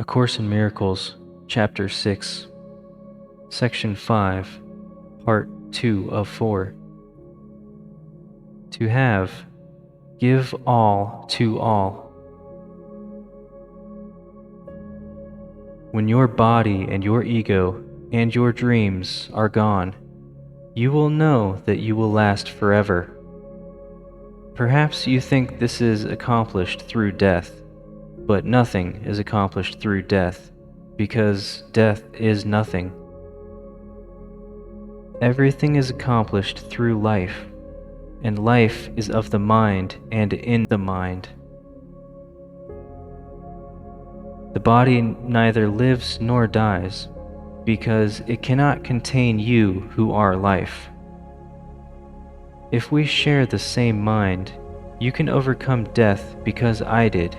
Course in Miracles, Chapter 6, Section 5, Part 2 of 4. To have, give all to all. When your body and your ego and your dreams are gone, you will know that you will last forever. Perhaps you think this is accomplished through death, but nothing is accomplished through death, because death is nothing. Everything is accomplished through life, and life is of the mind and in the mind. The body neither lives nor dies, because it cannot contain you who are life. If we share the same mind, you can overcome death because I did.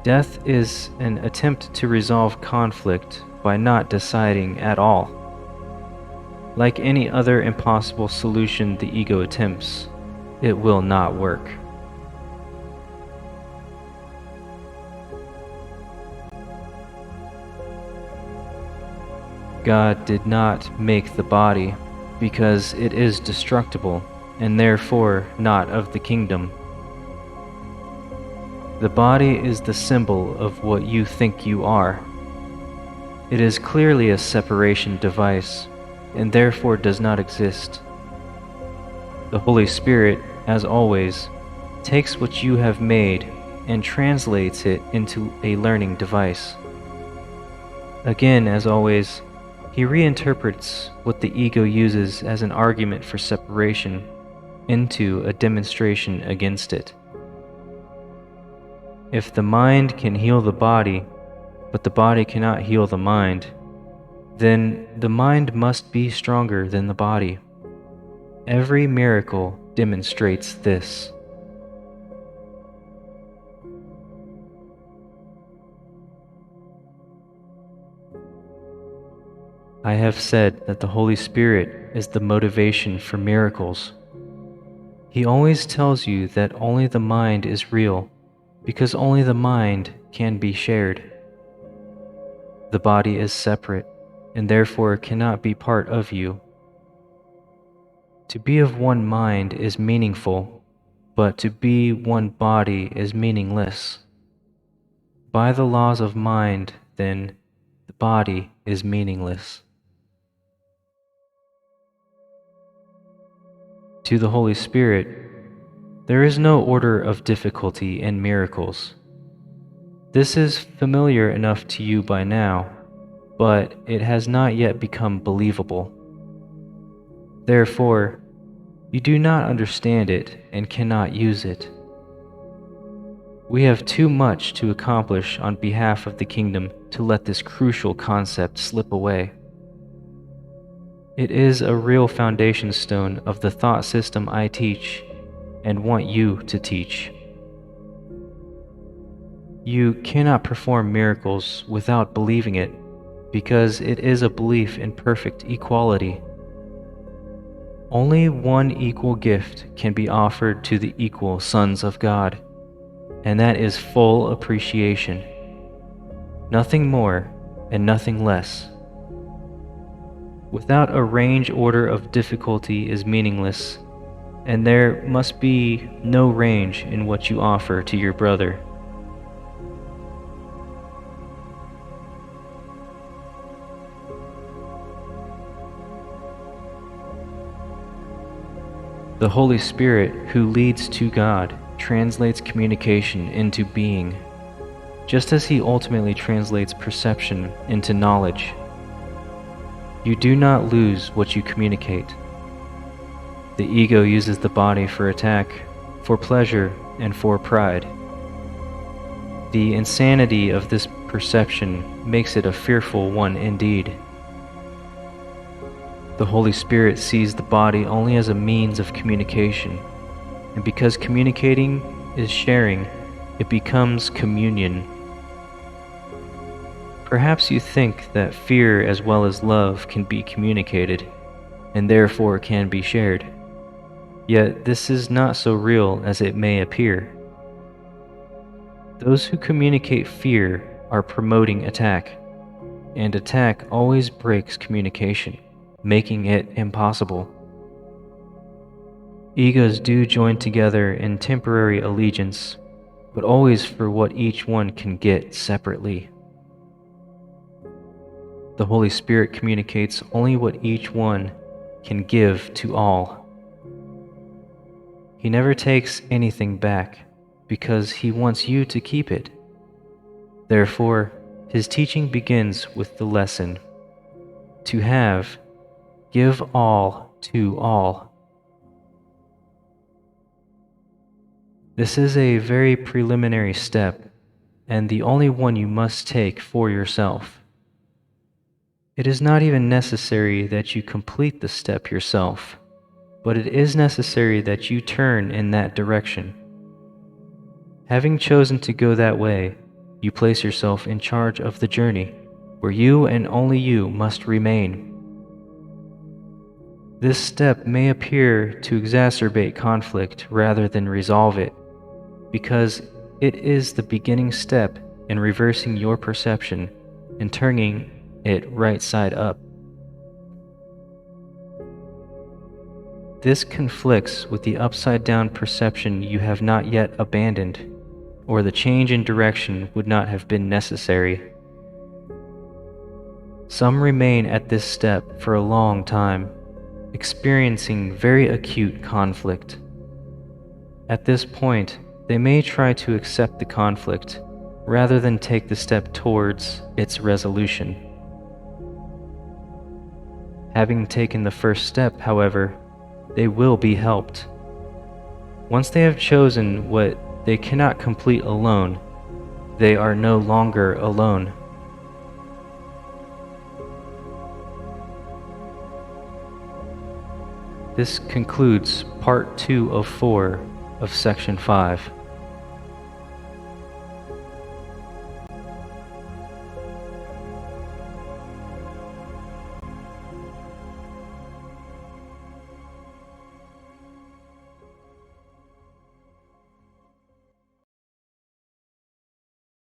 Death is an attempt to resolve conflict by not deciding at all. Like any other impossible solution the ego attempts, it will not work. God did not make the body because it is destructible and therefore not of the kingdom. The body is the symbol of what you think you are. It is clearly a separation device and therefore does not exist. The Holy Spirit, as always, takes what you have made and translates it into a learning device. Again, as always, he reinterprets what the ego uses as an argument for separation into a demonstration against it. If the mind can heal the body, but the body cannot heal the mind, then the mind must be stronger than the body. Every miracle demonstrates this. I have said that the Holy Spirit is the motivation for miracles. He always tells you that only the mind is real, because only the mind can be shared. The body is separate, and therefore cannot be part of you. To be of one mind is meaningful, but to be one body is meaningless. By the laws of mind, then, the body is meaningless. To the Holy Spirit, there is no order of difficulty in miracles. This is familiar enough to you by now, but it has not yet become believable. Therefore, you do not understand it and cannot use it. We have too much to accomplish on behalf of the kingdom to let this crucial concept slip away. It is a real foundation stone of the thought system I teach and want you to teach. You cannot perform miracles without believing it, because it is a belief in perfect equality. Only one equal gift can be offered to the equal sons of God, and that is full appreciation. Nothing more and nothing less. Without a range order of difficulty is meaningless, and there must be no range in what you offer to your brother. The Holy Spirit, who leads to God, translates communication into being, just as he ultimately translates perception into knowledge. You do not lose what you communicate. The ego uses the body for attack, for pleasure, and for pride. The insanity of this perception makes it a fearful one indeed. The Holy Spirit sees the body only as a means of communication, and because communicating is sharing, it becomes communion. Perhaps you think that fear as well as love can be communicated, and therefore can be shared. Yet this is not so real as it may appear. Those who communicate fear are promoting attack, and attack always breaks communication, making it impossible. Egos do join together in temporary allegiance, but always for what each one can get separately. The Holy Spirit communicates only what each one can give to all. He never takes anything back because he wants you to keep it. Therefore, his teaching begins with the lesson: to have, give all to all. This is a very preliminary step, and the only one you must take for yourself. It is not even necessary that you complete the step yourself, but it is necessary that you turn in that direction. Having chosen to go that way, you place yourself in charge of the journey, where you and only you must remain. This step may appear to exacerbate conflict rather than resolve it, because it is the beginning step in reversing your perception and turning it right side up. This conflicts with the upside-down perception you have not yet abandoned, or the change in direction would not have been necessary. Some remain at this step for a long time, experiencing very acute conflict. At this point, they may try to accept the conflict rather than take the step towards its resolution. Having taken the first step, however, they will be helped. Once they have chosen what they cannot complete alone, they are no longer alone. This concludes Part 2 of 4 of Section 5.